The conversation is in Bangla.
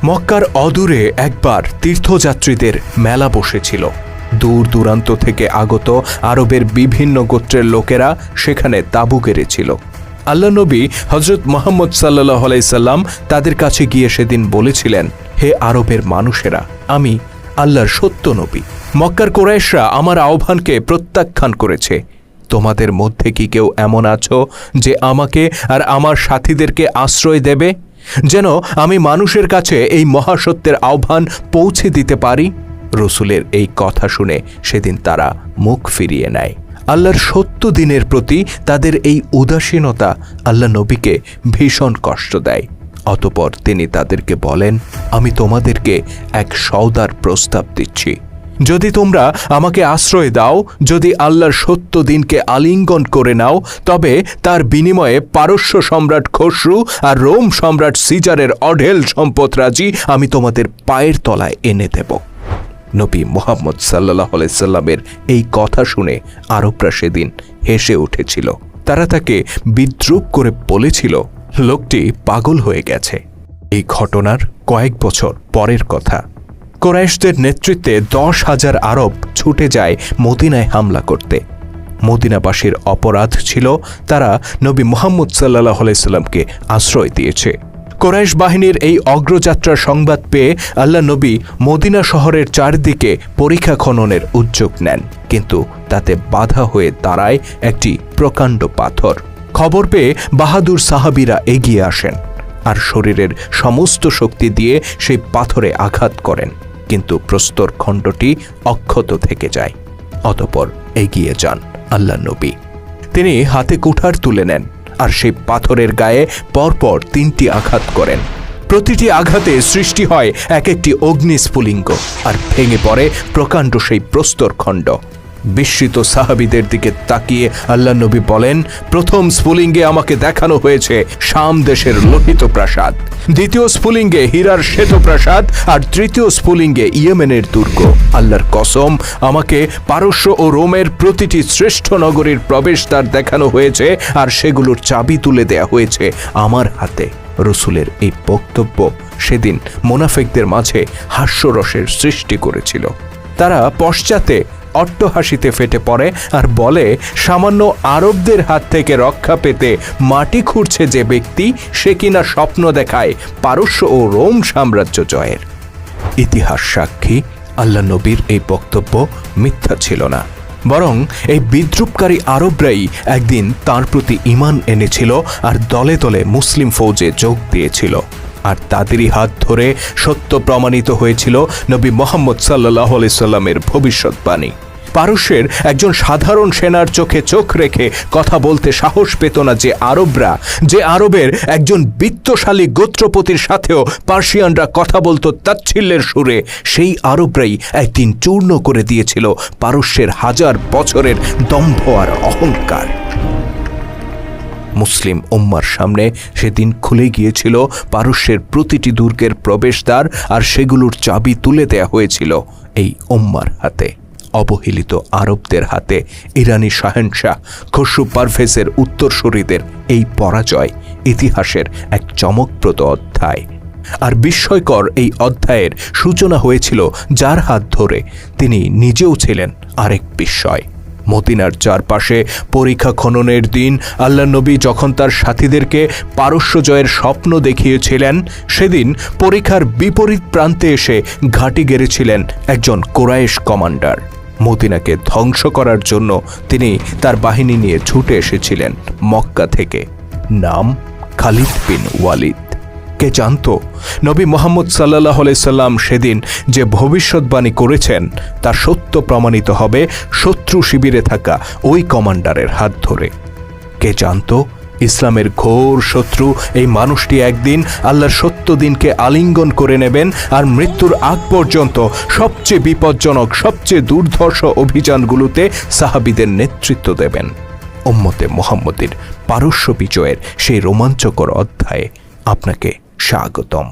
মক্কার অদূরে একবার তীর্থযাত্রীদের মেলা বসেছিল। দূর দূরান্ত থেকে আগত আরবের বিভিন্ন গোত্রের লোকেরা সেখানে তাঁবু গেড়েছিল। আল্লাহ নবী হযরত মুহাম্মদ সাল্লাল্লাহু আলাইহি সাল্লাম তাদের কাছে গিয়ে সেদিন বলেছিলেন, হে আরবের মানুষেরা, আমি আল্লাহর সত্য নবী। মক্কার কুরাইশরা আমার আহ্বানকে প্রত্যাখ্যান করেছে। তোমাদের মধ্যে কি কেউ এমন আছো যে আমাকে আর আমার সাথীদেরকে আশ্রয় দেবে, যেন আমি মানুষের কাছে এই মহাসত্যের আহ্বান পৌঁছে দিতে পারি? রসুলের এই কথা শুনে সেদিন তারা মুখ ফিরিয়ে নেয়। আল্লাহর সত্য দিনের প্রতি তাদের এই উদাসীনতা আল্লাহ নবীকে ভীষণ কষ্ট দেয়। অতঃপর তিনি তাদেরকে বলেন, আমি তোমাদেরকে এক সওদার প্রস্তাব দিচ্ছি। যদি তোমরা আমাকে আশ্রয় দাও, যদি আল্লাহর সত্য দিনকে আলিঙ্গন করে নাও, তবে তার বিনিময়ে পারস্য সম্রাট খসরু আর রোম সম্রাট সিজারের অঢেল সম্পদ রাজি আমি তোমাদের পায়ের তলায় এনে দেব। নবী মুহাম্মদ সাল্লাল্লাহু আলাইহি সাল্লামের এই কথা শুনে আরবরা সেদিন হেসে উঠেছিল। তারা তাকে বিদ্রূপ করে বলেছিল, লোকটি পাগল হয়ে গেছে। এই ঘটনার কয়েক বছর পরের কথা। কুরাইশদের নেতৃত্বে 10,000 আরব ছুটে যায় মদিনায় হামলা করতে। মদিনাবাসীর অপরাধ ছিল তারা নবী মুহাম্মদ সাল্লাল্লাহু আলাইহি সাল্লামকে আশ্রয় দিয়েছে। কুরাইশ বাহিনীর এই অগ্রযাত্রার সংবাদ পেয়ে আল্লাহ নবী মদিনা শহরের চারদিকে পরিখা খননের উদ্যোগ নেন, কিন্তু তাতে বাধা হয়ে দাঁড়ায় একটি প্রকাণ্ড পাথর। খবর পেয়ে বাহাদুর সাহাবীরা এগিয়ে আসেন আর শরীরের সমস্ত শক্তি দিয়ে সেই পাথরে আঘাত করেন, কিন্তু প্রস্তর খণ্ডটি অক্ষত থেকে যায়। অতঃপর এগিয়ে যান আল্লাহ নবী। তিনি হাতে কুঠার তুলে নেন আর সেই পাথরের গায়ে পরপর 3টি আঘাত করেন। প্রতিটি আঘাতে সৃষ্টি হয় এক একটি অগ্নিস্ফুলিঙ্গ আর ভেঙে পড়ে প্রকাণ্ড সেই প্রস্তর খণ্ড। বিস্মিত সাহাবীদের দিকে তাকিয়ে আল্লাহ নবী বলেন, প্রথম স্ফুলিঙ্গে আমাকে দেখানো হয়েছে শাম দেশের লোহিত প্রাসাদ, দ্বিতীয় স্ফুলিঙ্গে হীরার শ্বেত প্রাসাদ, আর তৃতীয় স্ফুলিঙ্গে ইয়েমেনের দুর্গ। আল্লাহর কসম, আমাকে পারস্য ও রোমের প্রতিটি শ্রেষ্ঠ নগরীর প্রবেশদ্বার দেখানো হয়েছে আর সেগুলোর চাবি তুলে দেয়া হয়েছে আমার হাতে। রসুলের এই বক্তব্য সেদিন মুনাফিকদের মাঝে হাস্যরসের সৃষ্টি করেছিল। তারা পশ্চাতে অট্টহাসিতে ফেটে পড়ে আর বলে, সামান্য আরবদের হাত থেকে রক্ষা পেতে মাটি খুঁড়ছে যে ব্যক্তি, সে কিনা স্বপ্ন দেখায় পারস্য ও রোম সাম্রাজ্য জয়ের। ইতিহাস সাক্ষী, আল্লাহ নবীর এই বক্তব্য মিথ্যা ছিল না, বরং এই বিদ্রুপকারী আরবরাই একদিন তার প্রতি ঈমান এনেছিল আর দলে দলে মুসলিম ফৌজে যোগ দিয়েছিল। আর তাদেরই হাত ধরে সত্য প্রমাণিত হয়েছিল নবী মুহাম্মদ সাল্লাল্লাহু আলাইহি সাল্লামের ভবিষ্যৎবাণী। পারস্যের একজন সাধারণ সেনার চোখে চোখ রেখে কথা বলতে সাহস পেত না যে আরবরা, যে আরবের একজন বিত্তশালী গোত্রপতির সাথেও পার্সিয়ানরা কথা বলতো তাচ্ছিল্যের সুরে, সেই আরবরাই একদিন চূর্ণ করে দিয়েছিল পারস্যের 1000 বছরের দম্ভ আর অহংকার। মুসলিম উম্মার সামনে সেদিন খুলে গিয়েছিল পারস্যের প্রতিটি দুর্গের প্রবেশদ্বার আর সেগুলোর চাবি তুলে দেয়া হয়েছিল এই উম্মার হাতে। অবহেলিত আরবদের হাতে ইরানি শাহেনশাহ খসরু পারভেজের উত্তরসূরিদের এই পরাজয় ইতিহাসের এক চমকপ্রদ অধ্যায়। আর বিস্ময়কর এই অধ্যায়ের সূচনা হয়েছিল যার হাত ধরে, তিনি নিজেও ছিলেন আরেক বিস্ময়। মদিনার চারপাশে পরিখা খননের দিন আল্লাহ নবী যখন তার সাথীদেরকে পারস্য জয়ের স্বপ্ন দেখিয়েছিলেন, সেদিন পরিখার বিপরীত প্রান্তে এসে ঘাঁটি গেড়েছিলেন একজন কুরাইশ কমান্ডার। মদিনাকে ধ্বংস করার জন্য তিনি তার বাহিনী নিয়ে ছুটে এসেছিলেন মক্কা থেকে। নাম খালিদ বিন ওয়ালিদ। কে জানত নবী মুহাম্মদ সাল্লাল্লাহু আলাইহি সাল্লাম সেদিন যে ভবিষ্যৎবাণী করেছেন তা সত্য প্রমাণিত হবে শত্রু শিবিরে থাকা ওই কমান্ডারের হাত ধরে? কে জানত ইসলামের ঘোর শত্রু এই মানুষটি একদিন আল্লাহর সত্য দিনকে আলিঙ্গন করে নেবেন আর মৃত্যুর আগ পর্যন্ত সবচেয়ে বিপজ্জনক, সবচেয়ে দুর্ধর্ষ অভিযানগুলোতে সাহাবীদের নেতৃত্ব দেবেন? উম্মতে মুহাম্মদীর পারস্য বিজয়ের সেই রোমাঞ্চকর অধ্যায়ে আপনাকে স্বাগতম।